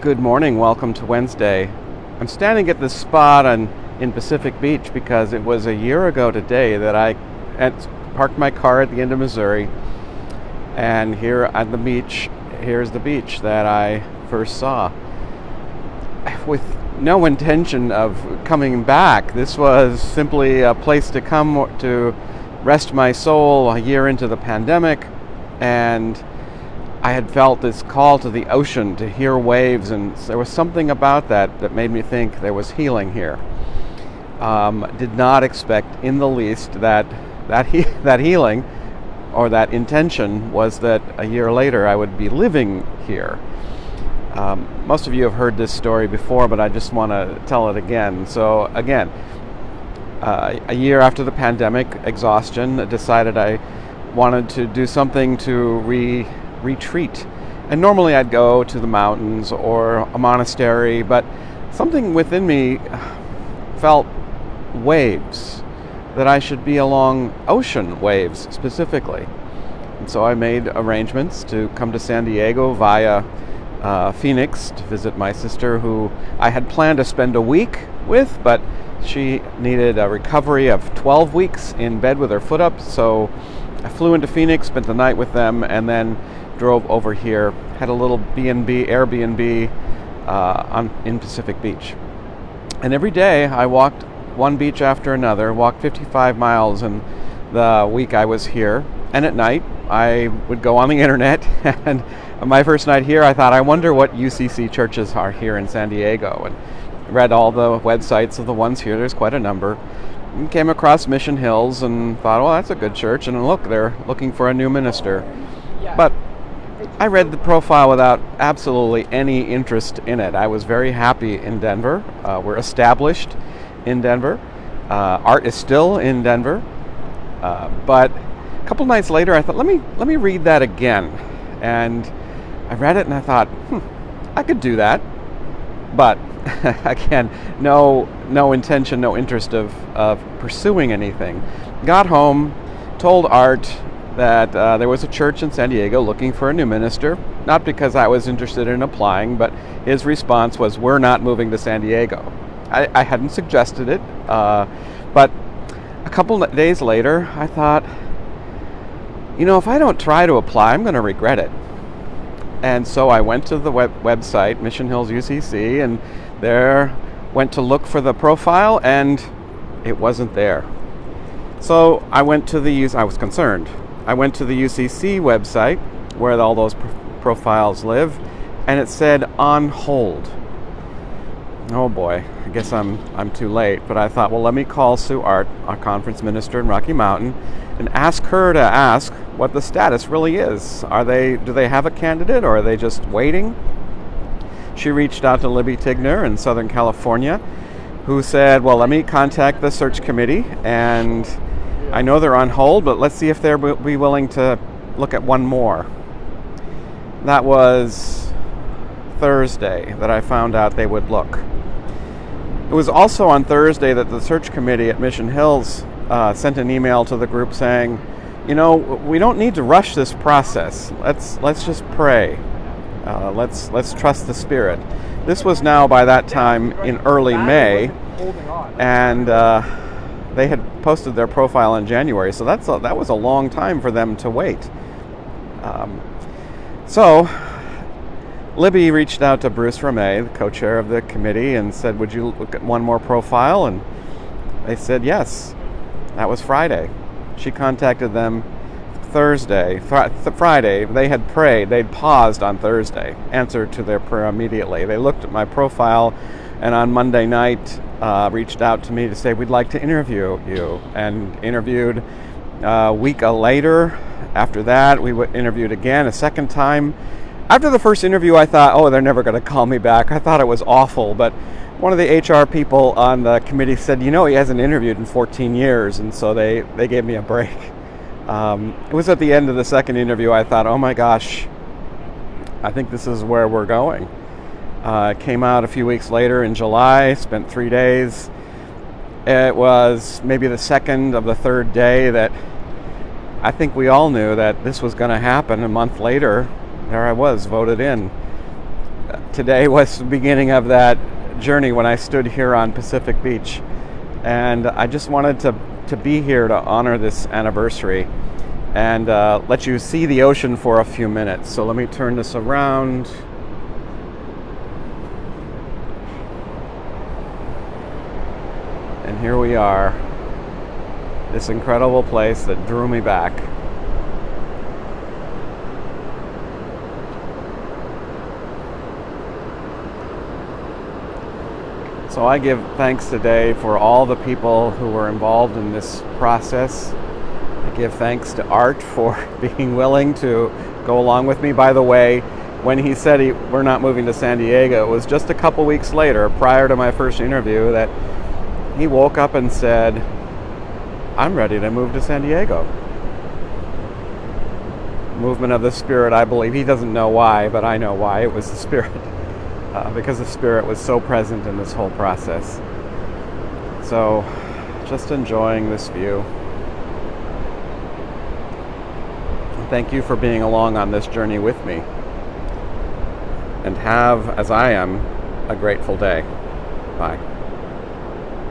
Good morning, welcome to Wednesday. I'm standing at this spot in Pacific Beach because it was a year ago today that I parked my car at the end of Missouri, and here at the beach, here's the beach that I first saw. With no intention of coming back, this was simply a place to come to rest my soul a year into the pandemic, and I had felt this call to the ocean to hear waves, and there was something about that made me think there was healing here. Did not expect in the least that healing or that intention was that a year later I would be living here. Most of you have heard this story before, but I just want to tell it again. So again, a year after the pandemic, exhaustion, I decided I wanted to do something to retreat. And normally I'd go to the mountains or a monastery, but something within me felt waves, that I should be along ocean waves specifically. And so I made arrangements to come to San Diego via Phoenix to visit my sister, who I had planned to spend a week with, but she needed a recovery of 12 weeks in bed with her foot up. So I flew into Phoenix, spent the night with them, and then drove over here, had a little Airbnb in Pacific Beach. And every day I walked one beach after another, walked 55 miles in the week I was here. And at night I would go on the internet, and my first night here I thought, I wonder what UCC churches are here in San Diego, and read all the websites of the ones here. There's quite a number. And came across Mission Hills and thought, well, that's a good church, and look, they're looking for a new minister. But I read the profile without absolutely any interest in it. I was very happy in Denver. We're established in Denver. Art is still in Denver. But a couple nights later, I thought, let me read that again. And I read it and I thought, I could do that. But again, no intention, no interest of pursuing anything. Got home, told Art that there was a church in San Diego looking for a new minister, not because I was interested in applying, but his response was, we're not moving to San Diego. I hadn't suggested it, but a couple days later, I thought, if I don't try to apply, I'm going to regret it. And so I went to the website, Mission Hills UCC, and there went to look for the profile, and it wasn't there. So I went to I was concerned. I went to the UCC website where all those profiles live, and it said on hold. Oh boy, I guess I'm too late. But I thought, well, let me call Sue Art, our conference minister in Rocky Mountain, and ask her to ask what the status really is. Do they have a candidate, or are they just waiting? She reached out to Libby Tigner in Southern California, who said, well, let me contact the search committee, and I know they're on hold, but let's see if they'll be willing to look at one more. That was Thursday that I found out they would look. It was also on Thursday that the search committee at Mission Hills sent an email to the group saying, we don't need to rush this process. Let's just pray. Let's trust the Spirit. This was now by that time in early May, and they had posted their profile in January, so that was a long time for them to wait. So Libby reached out to Bruce Ramey, the co-chair of the committee, and said, would you look at one more profile? And they said yes. That was Friday. She contacted them Thursday. Friday, they had prayed. They'd paused on Thursday, answered to their prayer immediately. They looked at my profile, and on Monday night reached out to me to say, we'd like to interview you, and interviewed a week later. After that, we interviewed again a second time. After the first interview, I thought, oh, they're never going to call me back. I thought it was awful, but one of the HR people on the committee said, he hasn't interviewed in 14 years, and so they gave me a break. It was at the end of the second interview, I thought, oh my gosh, I think this is where we're going. Came out a few weeks later in July, spent 3 days. It was maybe the second of the third day that I think we all knew that this was going to happen. A month later, there I was, voted in. today was the beginning of that journey when I stood here on Pacific Beach. And I just wanted to be here to honor this anniversary and let you see the ocean for a few minutes. So let me turn this around. And here we are, this incredible place that drew me back. So I give thanks today for all the people who were involved in this process. I give thanks to Art for being willing to go along with me. By the way, when he said we're not moving to San Diego, it was just a couple weeks later, prior to my first interview, that he woke up and said, I'm ready to move to San Diego. Movement of the Spirit, I believe. He doesn't know why, but I know why. It was the Spirit. Because the Spirit was so present in this whole process. So, just enjoying this view. Thank you for being along on this journey with me. And have, as I am, a grateful day. Bye.